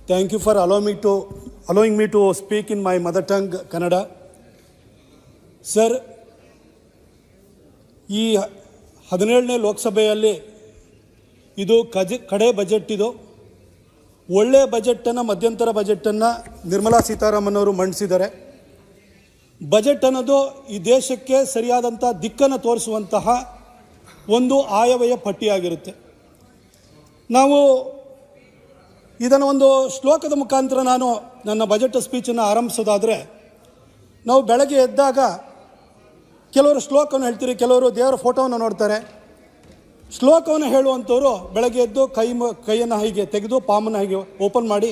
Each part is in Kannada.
Thank you for allowing me to speak in my mother tongue, Kannada. Sir, ಈ 17ನೇ ಲೋಕಸಭೆಯಲ್ಲಿ ಇದು ಕಡೆ ಬಜೆಟ್. ಇದು ಒಳ್ಳೆಯ ಬಜೆಟನ್ನು, ಮಧ್ಯಂತರ ಬಜೆಟನ್ನು ನಿರ್ಮಲಾ ಸೀತಾರಾಮನ್ ಅವರು ಮಂಡಿಸಿದ್ದಾರೆ. ಬಜೆಟ್ ಅನ್ನೋದು ಈ ದೇಶಕ್ಕೆ ಸರಿಯಾದಂಥ ದಿಕ್ಕನ್ನು ತೋರಿಸುವಂತಹ ಒಂದು ಆಯವ್ಯಯ ಪಟ್ಟಿಯಾಗಿರುತ್ತೆ. ನಾವು ಇದನ್ನು ಒಂದು ಶ್ಲೋಕದ ಮುಖಾಂತರ ನಾನು ನನ್ನ ಬಜೆಟ್ ಸ್ಪೀಚನ್ನು ಆರಂಭಿಸೋದಾದರೆ, ನಾವು ಬೆಳಗ್ಗೆ ಎದ್ದಾಗ ಕೆಲವರು ಶ್ಲೋಕವನ್ನು ಹೇಳ್ತೀರಿ, ಕೆಲವರು ದೇವರ ಫೋಟೋವನ್ನು ನೋಡ್ತಾರೆ. ಶ್ಲೋಕವನ್ನು ಹೇಳುವಂಥವರು ಬೆಳಗ್ಗೆ ಎದ್ದು ಕೈಯನ್ನು ಹೀಗೆ ತೆಗೆದು ಪಾಮನ್ನು ಹೀಗೆ ಓಪನ್ ಮಾಡಿ,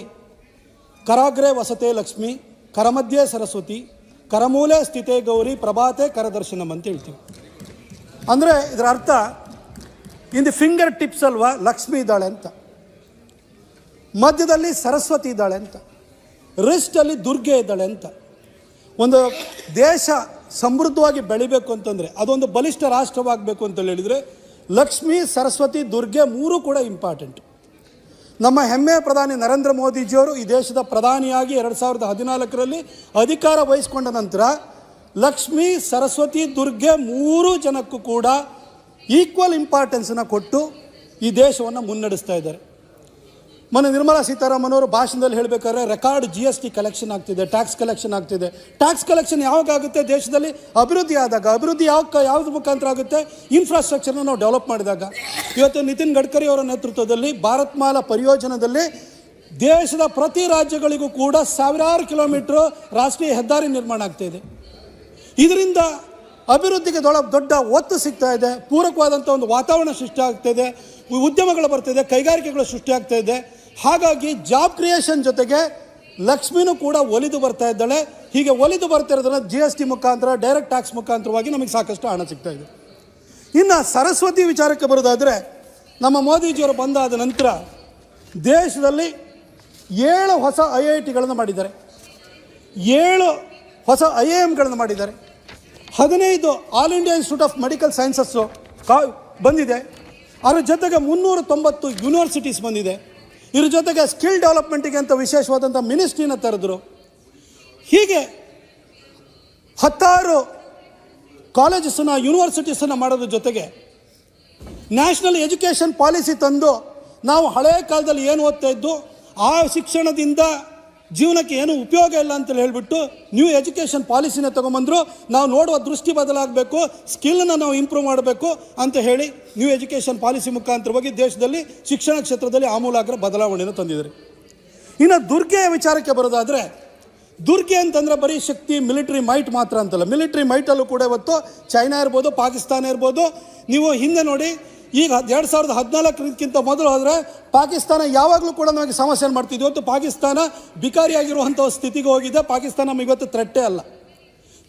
ಕರಾಗ್ರೆ ವಸತೆ ಲಕ್ಷ್ಮಿ, ಕರಮಧ್ಯೆ ಸರಸ್ವತಿ, ಕರಮೂಲೆ ಸ್ಥಿತೆ ಗೌರಿ, ಪ್ರಭಾತೆ ಕರದರ್ಶನಂ ಅಂತ ಹೇಳ್ತೀವಿ. ಅಂದರೆ ಇದರ ಅರ್ಥ ಇನ್ ದಿ ಫಿಂಗರ್ ಟಿಪ್ಸ್ ಅಲ್ವಾ ಲಕ್ಷ್ಮಿ ಇದ್ದಾಳೆ ಅಂತ, ಮಧ್ಯದಲ್ಲಿ ಸರಸ್ವತಿ ಇದ್ದಾಳೆ ಅಂತ, ರಿಸ್ಟಲ್ಲಿ ದುರ್ಗೆ ಇದ್ದಾಳೆ ಅಂತ. ಒಂದು ದೇಶ ಸಮೃದ್ಧವಾಗಿ ಬೆಳಿಬೇಕು ಅಂತಂದರೆ, ಅದೊಂದು ಬಲಿಷ್ಠ ರಾಷ್ಟ್ರವಾಗಬೇಕು ಅಂತ ಹೇಳಿದರೆ ಲಕ್ಷ್ಮಿ, ಸರಸ್ವತಿ, ದುರ್ಗೆ ಮೂರೂ ಕೂಡ ಇಂಪಾರ್ಟೆಂಟ್. ನಮ್ಮ ಹೆಮ್ಮೆಯ ಪ್ರಧಾನಿ ನರೇಂದ್ರ ಮೋದಿಜಿಯವರು ಈ ದೇಶದ ಪ್ರಧಾನಿಯಾಗಿ 2014ರಲ್ಲಿ ಅಧಿಕಾರ ವಹಿಸಿಕೊಂಡ ನಂತರ ಲಕ್ಷ್ಮಿ, ಸರಸ್ವತಿ, ದುರ್ಗೆ ಮೂರೂ ಜನಕ್ಕೂ ಕೂಡ ಈಕ್ವಲ್ ಇಂಪಾರ್ಟೆನ್ಸನ್ನು ಕೊಟ್ಟು ಈ ದೇಶವನ್ನು ಮುನ್ನಡೆಸ್ತಾ ಇದ್ದಾರೆ. ಮೊನ್ನೆ ನಿರ್ಮಲಾ ಸೀತಾರಾಮನ್ ಅವರು ಭಾಷಣದಲ್ಲಿ ಹೇಳಬೇಕಾದ್ರೆ ರೆಕಾರ್ಡ್ GST ಕಲೆಕ್ಷನ್ ಆಗ್ತಿದೆ, ಟ್ಯಾಕ್ಸ್ ಕಲೆಕ್ಷನ್ ಆಗ್ತಿದೆ. ಟ್ಯಾಕ್ಸ್ ಕಲೆಕ್ಷನ್ ಯಾವಾಗ ಆಗುತ್ತೆ? ದೇಶದಲ್ಲಿ ಅಭಿವೃದ್ಧಿ ಆದಾಗ. ಅಭಿವೃದ್ಧಿ ಯಾವ್ದು ಮುಖಾಂತರ ಆಗುತ್ತೆ? ಇನ್ಫ್ರಾಸ್ಟ್ರಕ್ಚರ್ನ ನಾವು ಡೆವಲಪ್ ಮಾಡಿದಾಗ. ಇವತ್ತು ನಿತಿನ್ ಗಡ್ಕರಿ ಅವರ ನೇತೃತ್ವದಲ್ಲಿ ಭಾರತ್ ಮಾಲಾ ಪರಿಯೋಜನೆಯಲ್ಲಿ ದೇಶದ ಪ್ರತಿ ರಾಜ್ಯಗಳಿಗೂ ಕೂಡ ಸಾವಿರಾರು ಕಿಲೋಮೀಟರ್ ರಾಷ್ಟ್ರೀಯ ಹೆದ್ದಾರಿ ನಿರ್ಮಾಣ ಆಗ್ತಾಯಿದೆ. ಇದರಿಂದ ಅಭಿವೃದ್ಧಿಗೆ ದೊಡ್ಡ ಒತ್ತು ಸಿಗ್ತಾ ಇದೆ. ಪೂರಕವಾದಂಥ ಒಂದು ವಾತಾವರಣ ಸೃಷ್ಟಿ ಆಗ್ತಾಯಿದೆ, ಉದ್ಯಮಗಳು ಬರ್ತಾಯಿದೆ, ಕೈಗಾರಿಕೆಗಳು ಸೃಷ್ಟಿ ಆಗ್ತಾ ಇದೆ. ಹಾಗಾಗಿ ಜಾಬ್ ಕ್ರಿಯೇಷನ್ ಜೊತೆಗೆ ಲಕ್ಷ್ಮಿನೂ ಕೂಡ ಒಲಿದು ಬರ್ತಾ ಇದ್ದಾಳೆ. ಹೀಗೆ ಒಲಿದು ಬರ್ತಿರೋದನ್ನ GST ಮುಖಾಂತರ, ಡೈರೆಕ್ಟ್ ಟ್ಯಾಕ್ಸ್ ಮುಖಾಂತರವಾಗಿ ನಮಗೆ ಸಾಕಷ್ಟು ಹಣ ಸಿಗ್ತಾ ಇದೆ. ಇನ್ನು ಸರಸ್ವತಿ ವಿಚಾರಕ್ಕೆ ಬರೋದಾದರೆ, ನಮ್ಮ ಮೋದಿಜಿಯವರು ಬಂದಾದ ನಂತರ ದೇಶದಲ್ಲಿ 7 ಹೊಸ IITಗಳನ್ನು ಮಾಡಿದ್ದಾರೆ, 7 ಹೊಸ IIMಗಳನ್ನು ಮಾಡಿದ್ದಾರೆ, 15 all India institute of medical sciences ಬಂದಿದೆ. ಅದರ ಜೊತೆಗೆ 390 ಯೂನಿವರ್ಸಿಟೀಸ್ ಬಂದಿದೆ. ಇದ್ರ ಜೊತೆಗೆ ಸ್ಕಿಲ್ ಡೆವಲಪ್ಮೆಂಟಿಗೆ ಅಂತ ವಿಶೇಷವಾದಂಥ ಮಿನಿಸ್ಟ್ರಿನ ತೆರೆದ್ರು. ಹೀಗೆ 16 ಕಾಲೇಜಸನ್ನು, ಯೂನಿವರ್ಸಿಟೀಸನ್ನು ಮಾಡೋದ್ರ ಜೊತೆಗೆ ನ್ಯಾಷನಲ್ ಎಜುಕೇಷನ್ ಪಾಲಿಸಿ ತಂದು, ನಾವು ಹಳೆಯ ಕಾಲದಲ್ಲಿ ಏನು ಓದ್ತಾ ಇದ್ದು ಆ ಶಿಕ್ಷಣದಿಂದ ಜೀವನಕ್ಕೆ ಏನು ಉಪಯೋಗ ಇಲ್ಲ ಅಂತೇಳಿ ಹೇಳಿಬಿಟ್ಟು ನ್ಯೂ ಎಜುಕೇಷನ್ ಪಾಲಿಸಿನ ತೊಗೊಂಬಂದರು. ನಾವು ನೋಡುವ ದೃಷ್ಟಿ ಬದಲಾಗಬೇಕು, ಸ್ಕಿಲ್ನ ನಾವು ಇಂಪ್ರೂವ್ ಮಾಡಬೇಕು ಅಂತ ಹೇಳಿ ನ್ಯೂ ಎಜುಕೇಷನ್ ಪಾಲಿಸಿ ಮುಖಾಂತರವಾಗಿ ದೇಶದಲ್ಲಿ ಶಿಕ್ಷಣ ಕ್ಷೇತ್ರದಲ್ಲಿ ಆಮೂಲಾಗ್ರ ಬದಲಾವಣೆಯನ್ನು ತಂದಿದ್ದಾರೆ. ಇನ್ನು ದುರ್ಗೆಯ ವಿಚಾರಕ್ಕೆ ಬರೋದಾದರೆ, ದುರ್ಗೆ ಅಂತಂದರೆ ಬರೀ ಶಕ್ತಿ, ಮಿಲಿಟ್ರಿ ಮೈಟ್ ಮಾತ್ರ ಅಂತಲ್ಲ. ಮಿಲಿಟ್ರಿ ಮೈಟಲ್ಲೂ ಕೂಡ ಇವತ್ತು ಚೈನಾ ಇರ್ಬೋದು, ಪಾಕಿಸ್ತಾನ ಇರ್ಬೋದು. ನೀವು ಹಿಂದೆ ನೋಡಿ, ಈಗ 2014ಕ್ಕಿಂತ ಮೊದಲು ಹೋದರೆ ಪಾಕಿಸ್ತಾನ ಯಾವಾಗಲೂ ಕೂಡ ನಮಗೆ ಸಮಸ್ಯೆ ಮಾಡ್ತಿದ್ವಿ. ಇವತ್ತು ಪಾಕಿಸ್ತಾನ ಬಿಕಾರಿಯಾಗಿರುವಂಥ ಸ್ಥಿತಿಗೆ ಹೋಗಿದೆ. ಪಾಕಿಸ್ತಾನ ನಮಗೆ ಇವತ್ತು ಥ್ರೆಟ್ಟೇ ಅಲ್ಲ.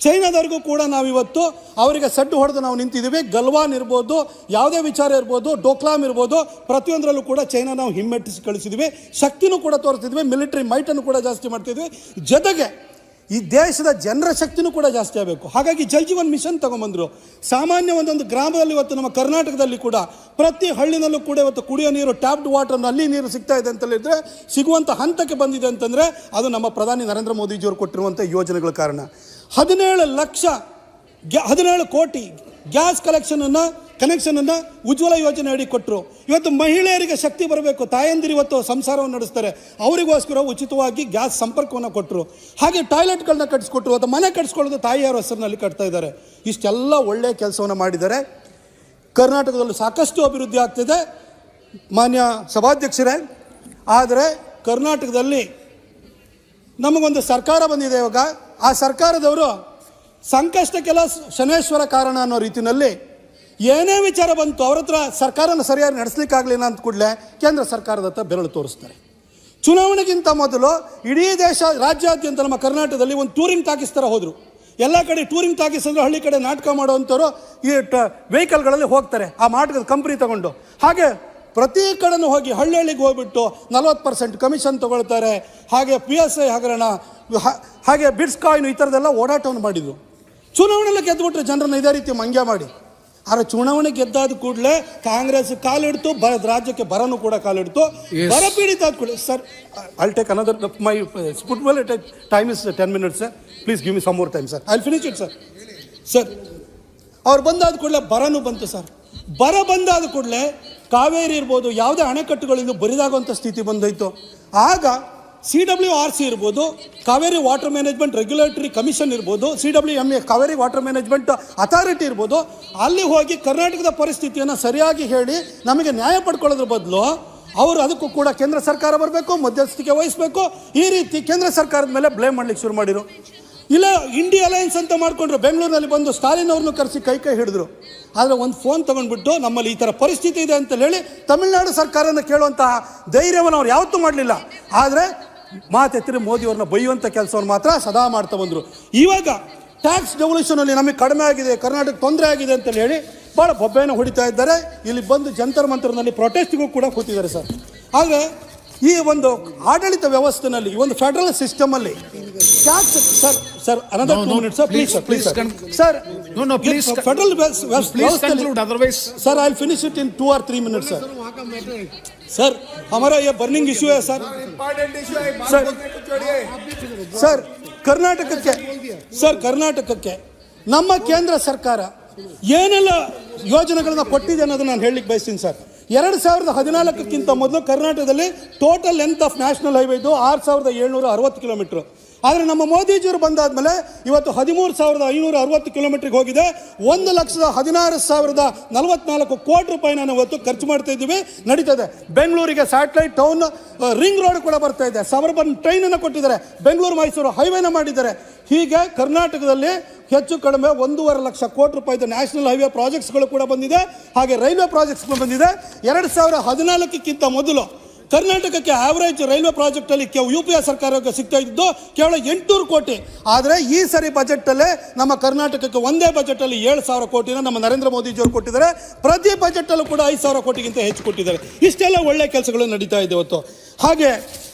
ಚೈನಾದವ್ರಿಗೂ ಕೂಡ ನಾವಿವತ್ತು ಅವರಿಗೆ ಸಡ್ಡು ಹೊಡೆದು ನಾವು ನಿಂತಿದ್ದೀವಿ. ಗಲ್ವಾನ್ ಇರ್ಬೋದು, ಯಾವುದೇ ವಿಚಾರ ಇರ್ಬೋದು, ಡೋಕ್ಲಾಮ್ ಇರ್ಬೋದು, ಪ್ರತಿಯೊಂದರಲ್ಲೂ ಕೂಡ ಚೈನಾ ನಾವು ಹಿಮ್ಮೆಟ್ಟಿಸಿ ಕಳಿಸಿದ್ವಿ. ಶಕ್ತಿನೂ ಕೂಡ ತೋರಿಸ್ತಿದ್ವಿ, ಮಿಲಿಟ್ರಿ ಮೈಟನ್ನು ಕೂಡ ಜಾಸ್ತಿ ಮಾಡ್ತಿದ್ವಿ. ಜೊತೆಗೆ ಈ ದೇಶದ ಜನರ ಶಕ್ತಿನೂ ಕೂಡ ಜಾಸ್ತಿ ಆಗಬೇಕು. ಹಾಗಾಗಿ ಜಲ್ ಜೀವನ್ ಮಿಷನ್ ತೊಗೊಂಬಂದರು. ಸಾಮಾನ್ಯ ಒಂದೊಂದು ಗ್ರಾಮದಲ್ಲಿ ಇವತ್ತು ನಮ್ಮ ಕರ್ನಾಟಕದಲ್ಲಿ ಕೂಡ ಪ್ರತಿ ಹಳ್ಳಿನಲ್ಲೂ ಕೂಡ ಇವತ್ತು ಕುಡಿಯೋ ನೀರು, ಟ್ಯಾಪ್ಡ್ ವಾಟರ್, ನಲ್ಲಿ ನೀರು ಸಿಗ್ತಾ ಇದೆ ಅಂತೇಳಿದರೆ, ಸಿಗುವಂಥ ಹಂತಕ್ಕೆ ಬಂದಿದೆ ಅಂತಂದರೆ ಅದು ನಮ್ಮ ಪ್ರಧಾನಿ ನರೇಂದ್ರ ಮೋದಿಜಿಯವರು ಕೊಟ್ಟಿರುವಂಥ ಯೋಜನೆಗಳ ಕಾರಣ. 17 ಕೋಟಿ ಗ್ಯಾಸ್ ಕನೆಕ್ಷನನ್ನು ಉಜ್ವಲ ಯೋಜನೆ ಅಡಿ ಕೊಟ್ಟರು. ಇವತ್ತು ಮಹಿಳೆಯರಿಗೆ ಶಕ್ತಿ ಬರಬೇಕು, ತಾಯಂದಿರು ಇವತ್ತು ಸಂಸಾರವನ್ನು ನಡೆಸ್ತಾರೆ, ಅವರಿಗೋಸ್ಕರ ಉಚಿತವಾಗಿ ಗ್ಯಾಸ್ ಸಂಪರ್ಕವನ್ನು ಕೊಟ್ಟರು. ಹಾಗೆ ಟಾಯ್ಲೆಟ್ಗಳನ್ನ ಕಟ್ಟಿಸ್ಕೊಟ್ರು. ಅಥವಾ ಮನೆ ಕಟ್ಟಿಸ್ಕೊಳ್ಳೋದು ತಾಯಿಯವರ ಹೆಸರಿನಲ್ಲಿ ಕಟ್ತಾ ಇದ್ದಾರೆ. ಇಷ್ಟೆಲ್ಲ ಒಳ್ಳೆಯ ಕೆಲಸವನ್ನು ಮಾಡಿದ್ದಾರೆ. ಕರ್ನಾಟಕದಲ್ಲಿ ಸಾಕಷ್ಟು ಅಭಿವೃದ್ಧಿ ಆಗ್ತಿದೆ ಮಾನ್ಯ ಸಭಾಧ್ಯಕ್ಷರೇ. ಆದರೆ ಕರ್ನಾಟಕದಲ್ಲಿ ನಮಗೊಂದು ಸರ್ಕಾರ ಬಂದಿದೆ ಇವಾಗ. ಆ ಸರ್ಕಾರದವರು ಸಂಕಷ್ಟಕ್ಕೆಲ್ಲ ಶನೇಶ್ವರ ಕಾರಣ ಅನ್ನೋ ರೀತಿಯಲ್ಲಿ ಏನೇ ವಿಚಾರ ಬಂತು ಅವ್ರ ಹತ್ರ ಸರ್ಕಾರನ ಸರಿಯಾಗಿ ನಡೆಸಲಿಕ್ಕಾಗಲಿಲ್ಲ ಅಂತ ಕೂಡಲೇ ಕೇಂದ್ರ ಸರ್ಕಾರದ ಹತ್ರ ಬೆರಳು ತೋರಿಸ್ತಾರೆ. ಚುನಾವಣೆಗಿಂತ ಮೊದಲು ಇಡೀ ದೇಶ, ರಾಜ್ಯಾದ್ಯಂತ ನಮ್ಮ ಕರ್ನಾಟಕದಲ್ಲಿ ಒಂದು ಟೂರಿಂಗ್ ಟಾಕೀಸ್ ಥರ ಹೋದರು. ಎಲ್ಲ ಕಡೆ ಟೂರಿಂಗ್ ಟಾಕೀಸ್ ಅಂದರೆ ಹಳ್ಳಿ ಕಡೆ ನಾಟಕ ಮಾಡೋವಂಥವ್ರು ಈ ವೆಹಿಕಲ್ಗಳಲ್ಲಿ ಹೋಗ್ತಾರೆ, ಆ ನಾಟಕದ ಕಂಪ್ನಿ ತಗೊಂಡು. ಹಾಗೆ ಪ್ರತಿ ಕಡೆನೂ ಹೋಗಿ ಹಳ್ಳಿಗೆ ಹೋಗ್ಬಿಟ್ಟು 40% ಕಮಿಷನ್ ತೊಗೊಳ್ತಾರೆ. ಹಾಗೆ PSI ಹಗರಣ, ಹಾಗೆ ಬಿಟ್ಸ್ ಕಾಯಿನ್, ಈ ಥರದ್ದೆಲ್ಲ ಓಡಾಟವನ್ನು ಮಾಡಿದರು. ಚುನಾವಣೆಯಲ್ಲಿ ಗೆದ್ದುಬಿಟ್ರೆ ಜನರನ್ನು ಇದೇ ರೀತಿ ಮಂಗ್ಯ ಮಾಡಿ. ಆದರೆ ಚುನಾವಣೆ ಗೆದ್ದಾದ ಕೂಡಲೇ ಕಾಂಗ್ರೆಸ್ ಕಾಲಿಡ್ತು, ರಾಜ್ಯಕ್ಕೆ ಬರನು ಕೂಡ ಕಾಲಿಡ್ತು. ಬರ ಪೀಡಿತ ಆದ ಕೂಡಲೇ sir, I'll take another my football time is 10 minutes sir, please give me some more time sir, I'll finish it sir. Sir, ಅವ್ರು ಬಂದಾದ ಕೂಡಲೇ ಬರನು ಬಂತು ಸರ್. ಬರ ಬಂದಾದ ಕೂಡಲೇ ಕಾವೇರಿ ಇರ್ಬೋದು, ಯಾವುದೇ ಅಣೆಕಟ್ಟುಗಳಿಂದ ಬರಿದಾಗುವಂಥ ಸ್ಥಿತಿ ಬಂದೋಯ್ತು. ಆಗ CWRC ಇರ್ಬೋದು, Kaveri water management regulatory commission ಇರ್ಬೋದು, CWMA Kaveri water management authority ಇರ್ಬೋದು, ಅಲ್ಲಿ ಹೋಗಿ ಕರ್ನಾಟಕದ ಪರಿಸ್ಥಿತಿಯನ್ನು ಸರಿಯಾಗಿ ಹೇಳಿ ನಮಗೆ ನ್ಯಾಯ ಪಡ್ಕೊಳ್ಳೋದ್ರ ಬದಲು ಅವರು ಅದಕ್ಕೂ ಕೂಡ ಕೇಂದ್ರ ಸರ್ಕಾರ ಬರಬೇಕು, ಮಧ್ಯಸ್ಥಿಕೆ ವಹಿಸಬೇಕು, ಈ ರೀತಿ ಕೇಂದ್ರ ಸರ್ಕಾರದ ಮೇಲೆ ಬ್ಲೇಮ್ ಮಾಡ್ಲಿಕ್ಕೆ ಶುರು ಮಾಡಿರು. ಇಲ್ಲ ಇಂಡಿಯಾ ಅಲಯನ್ಸ್ ಅಂತ ಮಾಡಿಕೊಂಡ್ರು. ಬೆಂಗಳೂರಿನಲ್ಲಿ ಬಂದು ಸ್ಟಾಲಿನ್ ಅವ್ರನ್ನೂ ಕರೆಸಿ ಕೈ ಹಿಡಿದ್ರು. ಆದರೆ ಒಂದು ಫೋನ್ ತೊಗೊಂಡ್ಬಿಟ್ಟು ನಮ್ಮಲ್ಲಿ ಈ ಥರ ಪರಿಸ್ಥಿತಿ ಇದೆ ಅಂತ ಹೇಳಿ ತಮಿಳುನಾಡು ಸರ್ಕಾರನ ಕೇಳುವಂತಹ ಧೈರ್ಯವನ್ನು ಅವ್ರು ಯಾವತ್ತೂ ಮಾಡಲಿಲ್ಲ. ಆದರೆ ಮಾತೆತ್ತಿರಿ ಮೋದಿಯವ್ರನ್ನ ಬೈಯುವಂಥ ಕೆಲಸವನ್ನು ಮಾತ್ರ ಸದಾ ಮಾಡ್ತಾ ಬಂದರು. ಇವಾಗ ಟ್ಯಾಕ್ಸ್ ಡೆವಲ್ಯೂಷನಲ್ಲಿ ನಮಗೆ ಕಡಿಮೆ ಆಗಿದೆ, ಕರ್ನಾಟಕ ತೊಂದರೆ ಆಗಿದೆ ಅಂತ ಹೇಳಿ ಭಾಳ ಬೊಬ್ಬೆಯನ್ನು ಹೊಡಿತಾ ಇದ್ದಾರೆ. ಇಲ್ಲಿ ಬಂದು ಜಂತರ್ ಮಂತರ್ನಲ್ಲಿ ಪ್ರೊಟೆಸ್ಟ್ಗೂ ಕೂಡ ಕೂತಿದ್ದಾರೆ ಸರ್. ಆದರೆ ಈ ಒಂದು ಆಡಳಿತ ವ್ಯವಸ್ಥೆನಲ್ಲಿ, ಈ ಒಂದು ಫೆಡರಲ್ ಸಿಸ್ಟಮಲ್ಲಿ tax sir another 2 minutes sir, please sir, federal ವ್ಯವಸ್ಥೆ sir, I will finish it in 2 or 3 minutes sir. Sir हमारा ये बर्निंग इशू है सर. सर ಕರ್ನಾಟಕಕ್ಕೆ ನಮ್ಮ ಕೇಂದ್ರ ಸರ್ಕಾರ ಏನೆಲ್ಲ ಯೋಜನೆಗಳನ್ನ ಕೊಟ್ಟಿದೆ ಅನ್ನೋದನ್ನ ನಾನು ಹೇಳಲಿಕ್ಕೆ ಬಯಸ್ತೀನಿ ಸರ್. 2014ಕ್ಕಿಂತ ಮೊದಲು ಕರ್ನಾಟಕದಲ್ಲಿ total length of national highway ಇದು 6760 ಕಿಲೋಮೀಟರ್. ಆದರೆ ನಮ್ಮ ಮೋದಿಜಿಯವರು ಬಂದಾದ್ಮೇಲೆ ಇವತ್ತು 13,560 ಕಿಲೋಮೀಟರ್ಗೆ ಹೋಗಿದೆ. 1,16,044 ಕೋಟಿ ರೂಪಾಯಿನ ನಾವು ಇವತ್ತು ಖರ್ಚು ಮಾಡ್ತಾ ಇದ್ದೀವಿ. ನಡೀತದೆ. ಬೆಂಗಳೂರಿಗೆ ಸ್ಯಾಟಲೈಟ್ ಟೌನ್ ರಿಂಗ್ ರೋಡ್ ಕೂಡ ಬರ್ತಾ ಇದೆ. ಸಬರ್ಬನ್ ಟ್ರೈನ್ ಅನ್ನು ಕೊಟ್ಟಿದ್ದಾರೆ. ಬೆಂಗಳೂರು ಮೈಸೂರು ಹೈವೇನ ಮಾಡಿದ್ದಾರೆ. ಹೀಗೆ ಕರ್ನಾಟಕದಲ್ಲಿ ಹೆಚ್ಚು ಕಡಿಮೆ 1.5 ಲಕ್ಷ ಕೋಟಿ ರೂಪಾಯಿದು ನ್ಯಾಷನಲ್ ಹೈವೇ ಪ್ರಾಜೆಕ್ಟ್ಸ್ಗಳು ಕೂಡ ಬಂದಿದೆ. ಹಾಗೆ ರೈಲ್ವೆ ಪ್ರಾಜೆಕ್ಟ್ಸ್ ಬಂದಿದೆ. 2014ಕ್ಕಿಂತ ಮೊದಲು ಕರ್ನಾಟಕಕ್ಕೆ ಆವರೇಜ್ ರೈಲ್ವೆ ಪ್ರಾಜೆಕ್ಟಲ್ಲಿ UPA ಸರ್ಕಾರಕ್ಕೆ ಸಿಗ್ತಾ ಇದ್ದು ಕೇವಲ 800 ಕೋಟಿ. ಆದರೆ ಈ ಸರಿ ಬಜೆಟಲ್ಲೇ ನಮ್ಮ ಕರ್ನಾಟಕಕ್ಕೆ ಒಂದೇ ಬಜೆಟಲ್ಲಿ 7,000 ಕೋಟಿನ ನಮ್ಮ ನರೇಂದ್ರ ಮೋದಿಜಿಯವರು ಕೊಟ್ಟಿದ್ದಾರೆ. ಪ್ರತಿ ಬಜೆಟಲ್ಲೂ ಕೂಡ 5,000 ಕೋಟಿಗಿಂತ ಹೆಚ್ಚು ಕೊಟ್ಟಿದ್ದಾರೆ. ಇಷ್ಟೆಲ್ಲ ಒಳ್ಳೆ ಕೆಲಸಗಳು ನಡೀತಾ ಇದೆ ಇವತ್ತು. ಹಾಗೆ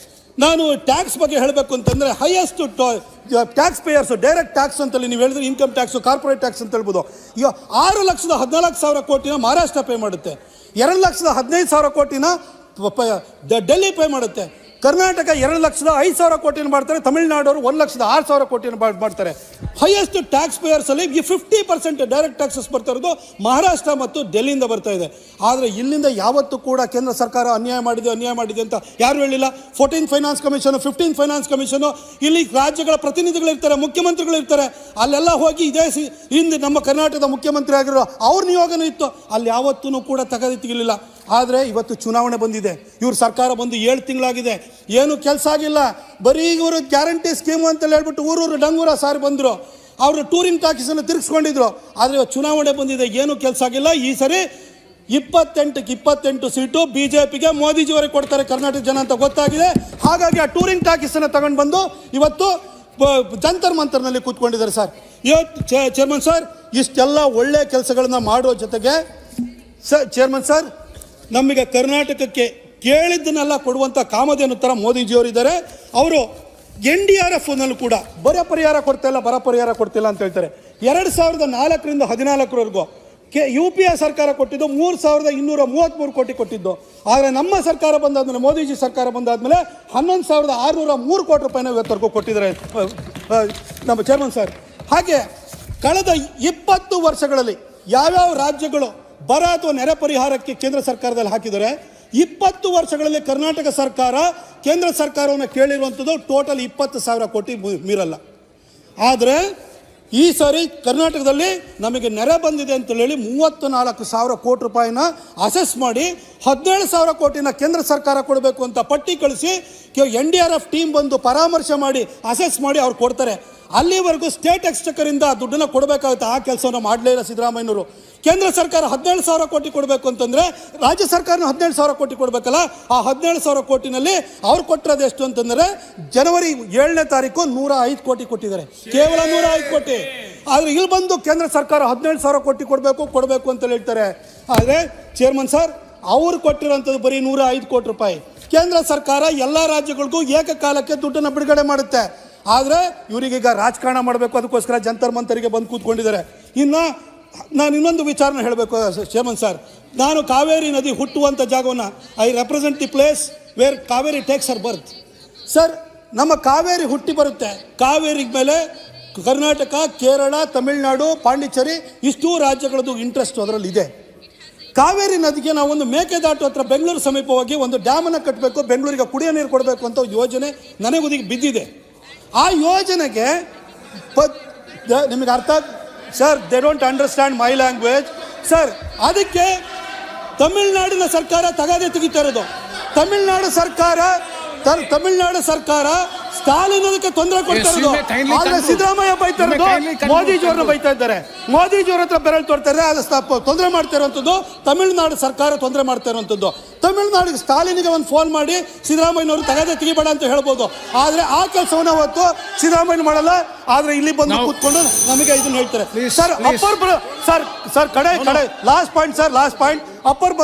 ನಾನು ಟ್ಯಾಕ್ಸ್ ಬಗ್ಗೆ ಹೇಳಬೇಕು ಅಂತಂದರೆ highest tax payers direct tax ಅಂತೇಳಿ ನೀವು ಹೇಳಿದ್ರೆ ಇನ್ಕಮ್ ಟ್ಯಾಕ್ಸು, ಕಾರ್ಪೊರೇಟ್ ಟ್ಯಾಕ್ಸ್ ಅಂತ ಹೇಳ್ಬೋದು. ಈಗ 6,14,000 ಕೋಟಿನ ಮಹಾರಾಷ್ಟ್ರ ಪೇ ಮಾಡುತ್ತೆ. 2,15,000 ಕೋಟಿನ ಡೆಲ್ಲಿ ಪೇ ಮಾಡುತ್ತೆ. ಕರ್ನಾಟಕ 2,05,000 ಕೋಟಿನ ಮಾಡ್ತಾರೆ. ತಮಿಳುನಾಡವರು 1,06,000 ಕೋಟಿನ ಮಾಡ್ತಾರೆ. ಹೈಯೆಸ್ಟ್ ಟ್ಯಾಕ್ಸ್ ಪೇಯರ್ಸ್ ಅಲ್ಲಿ ಈ 50% ಡೈರೆಕ್ಟ್ ಟ್ಯಾಕ್ಸಸ್ ಬರ್ತಾ ಇರೋದು ಮಹಾರಾಷ್ಟ್ರ ಮತ್ತು ಡೆಲ್ಲಿಯಿಂದ ಬರ್ತಾ ಇದೆ. ಆದರೆ ಇಲ್ಲಿಂದ ಯಾವತ್ತೂ ಕೂಡ ಕೇಂದ್ರ ಸರ್ಕಾರ ಅನ್ಯಾಯ ಮಾಡಿದೆ ಅಂತ ಯಾರು ಹೇಳಿಲ್ಲ. 14th finance commission, 15th finance commission, ಇಲ್ಲಿ ರಾಜ್ಯಗಳ ಪ್ರತಿನಿಧಿಗಳಿರ್ತಾರೆ, ಮುಖ್ಯಮಂತ್ರಿಗಳಿರ್ತಾರೆ. ಅಲ್ಲೆಲ್ಲ ಹೋಗಿ ಇದೇ ಹಿಂದೆ ನಮ್ಮ ಕರ್ನಾಟಕದ ಮುಖ್ಯಮಂತ್ರಿ ಆಗಿರೋ ಅವ್ರ ನಿಯೋಗನೂ ಇತ್ತು. ಅಲ್ಲಿ ಯಾವತ್ತೂ ಕೂಡ ತೆಗೆದಿಲ್ಲ. ಆದರೆ ಇವತ್ತು ಚುನಾವಣೆ ಬಂದಿದೆ. ಇವ್ರ ಸರ್ಕಾರ ಬಂದು 7 ತಿಂಗಳಾಗಿದೆ. ಏನು ಕೆಲಸ ಆಗಿಲ್ಲ. ಬರೀ ಇವರು ಗ್ಯಾರಂಟಿ ಸ್ಕೀಮು ಅಂತ ಹೇಳ್ಬಿಟ್ಟು ಊರೂರು ಡಂಗೂರ ಸಾರಿ ಬಂದರು. ಅವರು ಟೂರಿಂಗ್ ಟಾಕೀಸನ್ನು ತಿರುಗಿಸ್ಕೊಂಡಿದ್ರು. ಆದರೆ ಇವತ್ತು ಚುನಾವಣೆ ಬಂದಿದೆ, ಏನೂ ಕೆಲಸ ಆಗಿಲ್ಲ. ಈ ಸರಿ 28ಕ್ಕೆ 28 ಸೀಟು BJPಗೆ ಮೋದಿಜಿಯವರಿಗೆ ಕೊಡ್ತಾರೆ ಕರ್ನಾಟಕ ಜನ ಅಂತ ಗೊತ್ತಾಗಿದೆ. ಹಾಗಾಗಿ ಆ ಟೂರಿಂಗ್ ಟಾಕೀಸನ್ನು ತಗೊಂಡು ಬಂದು ಇವತ್ತು ಜಂತರ್ ಮಂತರ್ನಲ್ಲಿ ಕೂತ್ಕೊಂಡಿದ್ದಾರೆ ಸರ್. ಇವತ್ತು ಚೇರ್ಮನ್ ಸರ್ ಇಷ್ಟೆಲ್ಲ ಒಳ್ಳೆ ಕೆಲಸಗಳನ್ನ ಮಾಡೋ ಜೊತೆಗೆ ಚೇರ್ಮನ್ ಸರ್ ನಮಗೆ ಕರ್ನಾಟಕಕ್ಕೆ ಕೇಳಿದ್ದನ್ನೆಲ್ಲ ಕೊಡುವಂಥ ಕಾಮಧೇನು ಥರ ಮೋದಿಜಿಯವರಿದ್ದಾರೆ. ಅವರು NDRF ನಲ್ಲೂ ಕೂಡ ಬರ ಪರಿಹಾರ ಕೊಡ್ತಿಲ್ಲ ಅಂತ ಹೇಳ್ತಾರೆ. 2004ರಿಂದ 2014ವರೆಗೂ UPA ಸರ್ಕಾರ ಕೊಟ್ಟಿದ್ದು 3,233 ಕೋಟಿ ಕೊಟ್ಟಿದ್ದು. ಆದರೆ ನಮ್ಮ ಸರ್ಕಾರ ಬಂದಾದ್ಮೇಲೆ, ಮೋದಿಜಿ ಸರ್ಕಾರ ಬಂದಾದ್ಮೇಲೆ 11,603 ಕೋಟಿ ರೂಪಾಯಿನ ಇವತ್ತವರೆಗೂ ಕೊಟ್ಟಿದ್ದಾರೆ ನಮ್ಮ ಚೇರ್ಮನ್ ಸರ್. ಹಾಗೆ ಕಳೆದ 20 ವರ್ಷಗಳಲ್ಲಿ ಯಾವ್ಯಾವ ರಾಜ್ಯಗಳು ಬರ ಅಥವಾ ನೆರೆ ಪರಿಹಾರಕ್ಕೆ ಕೇಂದ್ರ ಸರ್ಕಾರದಲ್ಲಿ ಹಾಕಿದರೆ 20 ವರ್ಷಗಳಲ್ಲಿ ಕರ್ನಾಟಕ ಸರ್ಕಾರ ಕೇಂದ್ರ ಸರ್ಕಾರವನ್ನು ಕೇಳಿರುವಂಥದ್ದು ಟೋಟಲ್ 20,000 ಕೋಟಿ ಮೀರಲ್ಲ. ಆದರೆ ಈ ಸಾರಿ ಕರ್ನಾಟಕದಲ್ಲಿ ನಮಗೆ ನೆರೆ ಬಂದಿದೆ ಅಂತ ಹೇಳಿ 34,000 ಕೋಟಿ ರೂಪಾಯಿನ ಅಸೆಸ್ ಮಾಡಿ 17,000 ಕೋಟಿನ ಕೇಂದ್ರ ಸರ್ಕಾರ ಕೊಡಬೇಕು ಅಂತ ಪಟ್ಟಿ ಕಳಿಸಿ NDRF ಟೀಮ್ ಬಂದು ಪರಾಮರ್ಶೆ ಮಾಡಿ ಅಸೆಸ್ ಮಾಡಿ ಅವ್ರು ಕೊಡ್ತಾರೆ. ಅಲ್ಲಿವರೆಗೂ ಸ್ಟೇಟ್ ಎಕ್ಸ್ಚೆಕರಿಂದ ದುಡ್ಡನ್ನು ಕೊಡಬೇಕಾಗುತ್ತೆ. ಆ ಕೆಲಸವನ್ನು ಮಾಡಲೇ ಇಲ್ಲ ಸಿದ್ದರಾಮಯ್ಯನವರು. ಕೇಂದ್ರ ಸರ್ಕಾರ 17,000 ಕೋಟಿ ಕೊಡಬೇಕು ಅಂತಂದರೆ ರಾಜ್ಯ ಸರ್ಕಾರನ 17,000 ಕೋಟಿ ಕೊಡಬೇಕಲ್ಲ. ಆ 17,000 ಕೋಟಿನಲ್ಲಿ ಅವ್ರು ಕೊಟ್ಟಿರೋದು ಎಷ್ಟು ಅಂತಂದರೆ ಜನವರಿ 7ನೇ ತಾರೀಕು 105 ಕೋಟಿ ಕೊಟ್ಟಿದ್ದಾರೆ, ಕೇವಲ 105 ಕೋಟಿ. ಆದರೆ ಇಲ್ಲಿ ಬಂದು ಕೇಂದ್ರ ಸರ್ಕಾರ 17,000 ಕೋಟಿ ಕೊಡಬೇಕು ಅಂತ ಹೇಳ್ತಾರೆ. ಆದರೆ ಚೇರ್ಮನ್ ಸರ್ ಅವ್ರು ಕೊಟ್ಟಿರೋಂಥದ್ದು ಬರೀ 105 ಕೋಟಿ ರೂಪಾಯಿ. ಕೇಂದ್ರ ಸರ್ಕಾರ ಎಲ್ಲ ರಾಜ್ಯಗಳಿಗೂ ಏಕಕಾಲಕ್ಕೆ ದುಡ್ಡನ್ನು ಬಿಡುಗಡೆ ಮಾಡುತ್ತೆ. ಆದರೆ ಇವರಿಗೀಗ ರಾಜಕಾರಣ ಮಾಡಬೇಕು, ಅದಕ್ಕೋಸ್ಕರ ಜಂತರ್ ಮಂತರಿಗೆ ಬಂದು ಕೂತ್ಕೊಂಡಿದ್ದಾರೆ. ಇನ್ನು ನಾನು ಇನ್ನೊಂದು ವಿಚಾರನ ಹೇಳಬೇಕು ಚೇರ್ಮನ್ ಸರ್. ನಾನು ಕಾವೇರಿ ನದಿ ಹುಟ್ಟುವಂಥ ಜಾಗವನ್ನು I represent the place where Kaveri takes Har birth. Sir, ನಮ್ಮ ಕಾವೇರಿ ಹುಟ್ಟಿ ಬರುತ್ತೆ. ಕಾವೇರಿ ಮೇಲೆ ಕರ್ನಾಟಕ, ಕೇರಳ, ತಮಿಳುನಾಡು, ಪಾಂಡಿಚೇರಿ ಇಷ್ಟೂ ರಾಜ್ಯಗಳದ್ದು ಇಂಟ್ರೆಸ್ಟ್ ಅದರಲ್ಲಿ ಇದೆ. ಕಾವೇರಿ ನದಿಗೆ ನಾವು ಒಂದು ಮೇಕೆದಾಟು ಹತ್ರ ಬೆಂಗಳೂರು ಸಮೀಪವಾಗಿ ಒಂದು ಡ್ಯಾಮನ್ನು ಕಟ್ಟಬೇಕು, ಬೆಂಗಳೂರಿಗೆ ಕುಡಿಯೋ ನೀರು ಕೊಡಬೇಕು ಅಂತ ಯೋಜನೆ ನನಗೆ ಬಿದ್ದಿದೆ. ಆ ಯೋಜನೆಗೆ ನಿಮಗೆ ಅರ್ಥ sir, they don't understand my language sir. ಅದಕ್ಕೆ ತಮಿಳುನಾಡಿನ ಸರ್ಕಾರ ತಗಾದೆ ತೆಗಿತಾ ಇರೋದು. ತಮಿಳುನಾಡು ಸರ್ಕಾರ ಸ್ಟಾಲಿನ್ ಅದಕ್ಕೆ ತೊಂದರೆ ಕೊಡ್ತಾ ಇರೋದು. ಆದ್ರೆ ಸಿದ್ದರಾಮಯ್ಯ ಬೈತಾ ಇರೋದು ಮೋದಿಜಿಯವ್ರನ್ನ ಬೈತಾ ಇದ್ದಾರೆ. ಮೋದಿಜಿಯವ್ರ ಹತ್ರ ಬೆರಳು ತೋರ್ತಾರೆ, ಅದು ತೊಂದರೆ ಮಾಡ್ತಾ ಇರುವಂಥದ್ದು ತಮಿಳುನಾಡು ಸರ್ಕಾರ ತೊಂದರೆ ಮಾಡ್ತಾ ಇರುವಂಥದ್ದು. ತಮಿಳುನಾಡಿಗೆ ಸ್ಟಾಲಿನ್ಗೆ ಒಂದು ಫೋನ್ ಮಾಡಿ ಸಿದ್ದರಾಮಯ್ಯನವರು ತಗಾದೆ ತೆಗಿಬೇಡ ಅಂತ ಹೇಳ್ಬೋದು. ಆದರೆ ಆ ಕೆಲಸವನ್ನು ಅವತ್ತು ಸಿದ್ದರಾಮಯ್ಯ ಮಾಡಲ್ಲ. ಆದರೆ ಇಲ್ಲಿ ಬಂದು ಕೂತ್ಕೊಂಡು ನಮಗೆ ಇದನ್ನ ಹೇಳ್ತಾರೆ ಸರ್. ಸರ್ ಕಡೆ ಲಾಸ್ಟ್ ಪಾಯಿಂಟ್ ಅಪ್ಪರ್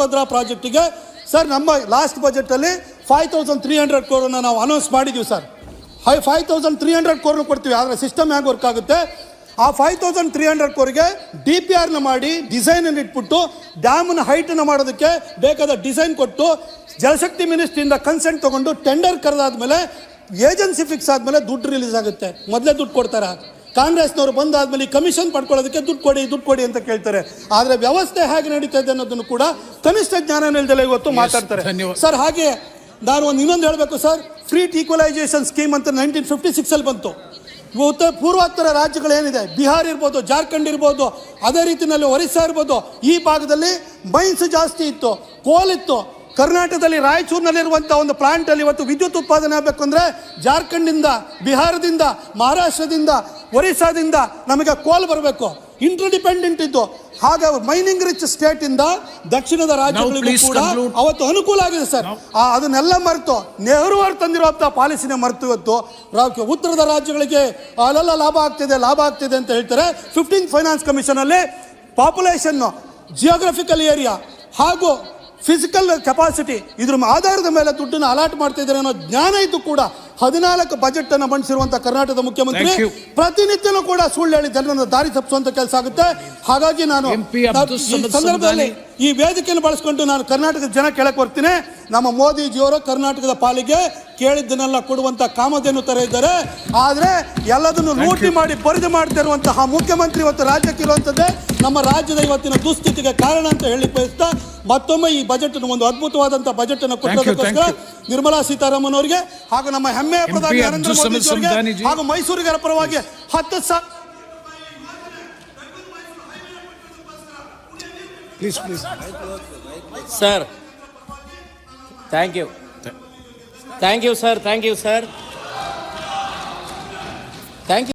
ಭದ್ರಾ ಪ್ರಾಜೆಕ್ಟಿಗೆ ಸರ್ ನಮ್ಮ ಲಾಸ್ಟ್ ಬಜೆಟಲ್ಲಿ 5300 crore ನಾವು ಅನೌನ್ಸ್ ಮಾಡಿದ್ದೀವಿ ಸರ್. 5300 crore ಕೊಡ್ತೀವಿ. ಆದರೆ ಸಿಸ್ಟಮ್ ಹೇಗೆ ವರ್ಕ್ ಆಗುತ್ತೆ, ಆ 5300 crore DPRನ ಮಾಡಿ ಡಿಸೈನನ್ನು ಇಟ್ಬಿಟ್ಟು ಡ್ಯಾಮ್ನ ಹೈಟನ್ನು ಮಾಡೋದಕ್ಕೆ ಬೇಕಾದ ಡಿಸೈನ್ ಕೊಟ್ಟು ಜಲಶಕ್ತಿ ಮಿನಿಸ್ಟ್ರಿಯಿಂದ ಕನ್ಸೆಂಟ್ ತೊಗೊಂಡು ಟೆಂಡರ್ ಕರೆದಾದ್ಮೇಲೆ ಏಜೆನ್ಸಿ ಫಿಕ್ಸ್ ಆದಮೇಲೆ ದುಡ್ಡು ರಿಲೀಸ್ ಆಗುತ್ತೆ. ಮೊದಲೇ ದುಡ್ಡು ಕೊಡ್ತಾರೆ. ಕಾಂಗ್ರೆಸ್ನವರು ಬಂದಾದ್ಮೇಲೆ ಕಮಿಷನ್ ಪಡ್ಕೊಳ್ಳೋದಕ್ಕೆ ದುಡ್ಡು ಕೊಡಿ ಅಂತ ಕೇಳ್ತಾರೆ. ಆದರೆ ವ್ಯವಸ್ಥೆ ಹೇಗೆ ನಡೀತಾ ಇದೆ ಅನ್ನೋದನ್ನು ಕೂಡ ಕನಿಷ್ಠ ಜ್ಞಾನ ಇಲ್ದಲೆ ಇವತ್ತು ಮಾತಾಡ್ತಾರೆ ಸರ್. ಹಾಗೆ ನಾನು ಇನ್ನೊಂದು ಹೇಳಬೇಕು ಸರ್. ಫ್ರೀಟ್ ಈಕ್ವಲೈಸೇಷನ್ ಸ್ಕೀಮ್ ಅಂತ 1956 ಬಂತು. ಪೂರ್ವೋತ್ತರ ರಾಜ್ಯಗಳೇನಿದೆ, ಬಿಹಾರ್ ಇರ್ಬೋದು, ಜಾರ್ಖಂಡ್ ಇರ್ಬೋದು, ಅದೇ ರೀತಿಯಲ್ಲಿ ಒರಿಸ್ಸಾ ಇರ್ಬೋದು, ಈ ಭಾಗದಲ್ಲಿ ಮೈನ್ಸ್ ಜಾಸ್ತಿ ಇತ್ತು, ಕೋಲ್ ಇತ್ತು. ಕರ್ನಾಟಕದಲ್ಲಿ ರಾಯಚೂರಿನಲ್ಲಿರುವಂಥ ಒಂದು ಪ್ಲಾಂಟಲ್ಲಿ ಇವತ್ತು ವಿದ್ಯುತ್ ಉತ್ಪಾದನೆ ಆಗಬೇಕು ಅಂದರೆ ಜಾರ್ಖಂಡಿಂದ, ಬಿಹಾರದಿಂದ, ಮಹಾರಾಷ್ಟ್ರದಿಂದ, ಒರಿಸ್ಸಾದಿಂದ ನಮಗೆ ಕೋಲ್ ಬರಬೇಕು. ಇಂಟರ್ಡಿಪೆಂಡೆಂಟ್ ಇದ್ದು. ಹಾಗೆ ಮೈನಿಂಗ್ ರಿಚ್ ಸ್ಟೇಟ್ ಇಂದ ದಕ್ಷಿಣದ ರಾಜ್ಯಗಳಿಗೂ ಕೂಡ ಅವತ್ತು ಅನುಕೂಲ ಆಗಿದೆ ಸರ್. ಅದನ್ನೆಲ್ಲ ಮರೆತು ನೆಹರು ಅವರು ತಂದಿರುವಂಥ ಪಾಲಿಸಿನೇ ಮರೆತು ಇವತ್ತು ಉತ್ತರದ ರಾಜ್ಯಗಳಿಗೆ ಅಲ್ಲೆಲ್ಲ ಲಾಭ ಆಗ್ತಿದೆ ಅಂತ ಹೇಳ್ತಾರೆ. 15th ಫೈನಾನ್ಸ್ ಕಮಿಷನ್ ಅಲ್ಲಿ ಪಾಪ್ಯುಲೇಷನ್, ಜಿಯೋಗ್ರಫಿಕಲ್ ಏರಿಯಾ ಹಾಗೂ ಫಿಸಿಕಲ್ ಕೆಪಾಸಿಟಿ ಇದ್ರ ಆಧಾರದ ಮೇಲೆ ದುಡ್ಡನ್ನು ಅಲಾಟ್ ಮಾಡ್ತಾ ಇದ್ದಾರೆ ಅನ್ನೋ ಜ್ಞಾನ ಇದ್ದು ಕೂಡ 14 ಬಜೆಟ್ ಅನ್ನು ಮಂಡಿಸಿರುವಂತ ಕರ್ನಾಟಕದ ಮುಖ್ಯಮಂತ್ರಿ ಪ್ರತಿನಿತ್ಯನೂ ಕೂಡ ಸುಳ್ಳು ಹೇಳಿ ಜನರನ್ನು ದಾರಿ ತಪ್ಪಿಸುವಂತ ಕೆಲಸ ಆಗುತ್ತೆ. ಹಾಗಾಗಿ ನಾನು ಈ ಸಂದರ್ಭದಲ್ಲಿ ಈ ವೇದಿಕೆಯನ್ನು ಬಳಸಿಕೊಂಡು ನಾನು ಕರ್ನಾಟಕದ ಜನ ಕೇಳಕ್ಕೆ ಬರ್ತೀನಿ. ನಮ್ಮ ಮೋದಿಜಿಯವರು ಕರ್ನಾಟಕದ ಪಾಲಿಗೆ ಕೇಳಿದ್ದನ್ನೆಲ್ಲ ಕೊಡುವಂತ ಕಾಮಧೇನು ತರ ಇದ್ದಾರೆ. ಆದರೆ ಎಲ್ಲದನ್ನು ಲೂಟಿ ಮಾಡಿ ಬರಿದು ಮಾಡ್ತಾ ಇರುವಂತಹ ಮುಖ್ಯಮಂತ್ರಿ ಇವತ್ತು ರಾಜ್ಯಕ್ಕೆ ಇರುವಂತದ್ದೇ ನಮ್ಮ ರಾಜ್ಯದ ಇವತ್ತಿನ ದುಸ್ಥಿತಿಗೆ ಕಾರಣ ಅಂತ ಹೇಳಿ ಬಯಸ್ತಾ ಮತ್ತೊಮ್ಮೆ ಈ ಬಜೆಟ್ ಒಂದು ಅದ್ಭುತವಾದಂತಹ ಬಜೆಟ್ ಅನ್ನು ಕೊಟ್ಟೋದಕ್ಕೋಸ್ಕರ ನಿರ್ಮಲಾ ಸೀತಾರಾಮನ್ ಅವರಿಗೆ ಹಾಗೂ ನಮ್ಮ ಹೆಮ್ಮೆಯ ಪ್ರಧಾನಿ ನರೇಂದ್ರ ಮೋದಿ ಅವರಿಗೆ ಹಾಗೂ ಮೈಸೂರಿಗರ ಪರವಾಗಿ 10,000 sir. Thank you sir. Thank you.